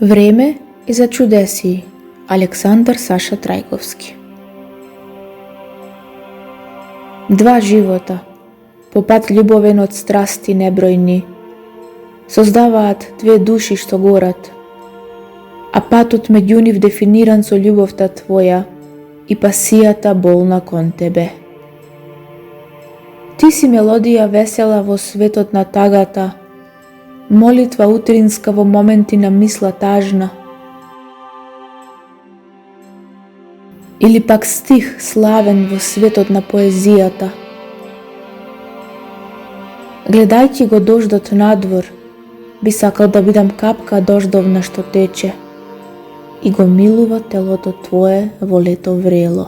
Време е за чудесии. Александар Саша Трајковски. Два живота, по пат љубовен од страсти небројни, создаваат две души што горат, а патот меѓу нив дефиниран со љубовта твоја и пасијата болна кон тебе. Ти си мелодија весела во светот на тагата, молитва утринска во моменти на мисла тажна, или пак стих славен во светот на поезијата. Гледајќи го дождот надвор, би сакал да бидам капка дождовна што тече и го милува телото твое во лето врело.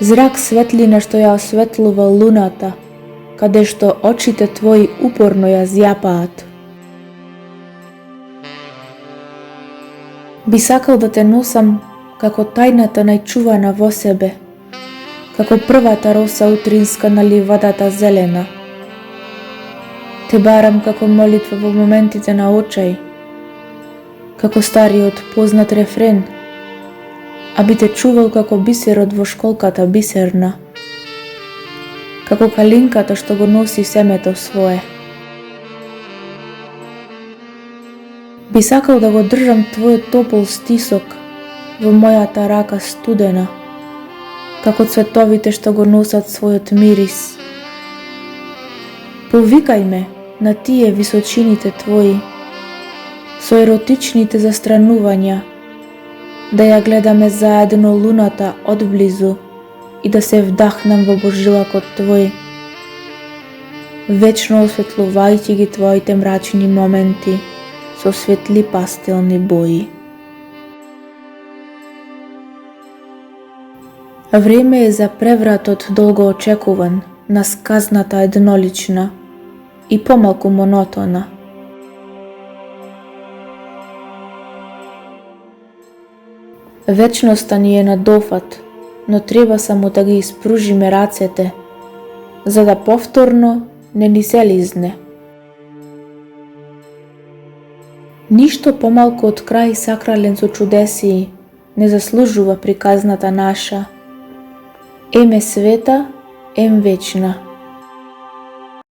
Зрак светлина што ја осветлува луната, каде што очите твои упорно ја зјапаат. Би сакал да те носам како тајната најчувана во себе, како првата роса утринска на ливадата зелена. Те барам како молитва во моментите на очај, како стариот познат рефрен, а би те чувал како бисерот во школката бисерна, како калинката што го носи семето свое. Би сакал да го држам твојот топол стисок во мојата рака студена, како цветовите што го носат својот мирис. Повикај ме на тие височините твои, со еротичните застранувања, да ја гледаме заедно луната одблизу и да се вдахнам во божилакот твој, вечно осветлувајќи ги твоите мрачни моменти со светли пастелни бои. Време е за превратот долго очекуван на сказната еднолична и помалку монотона. Вечноста ни е на дофат, но треба само да ги испружиме рацете, за да повторно не ни се лизне. Ништо помалку од крај сакрален со чудесии не заслужува приказната наша, ем е света, ем вечна.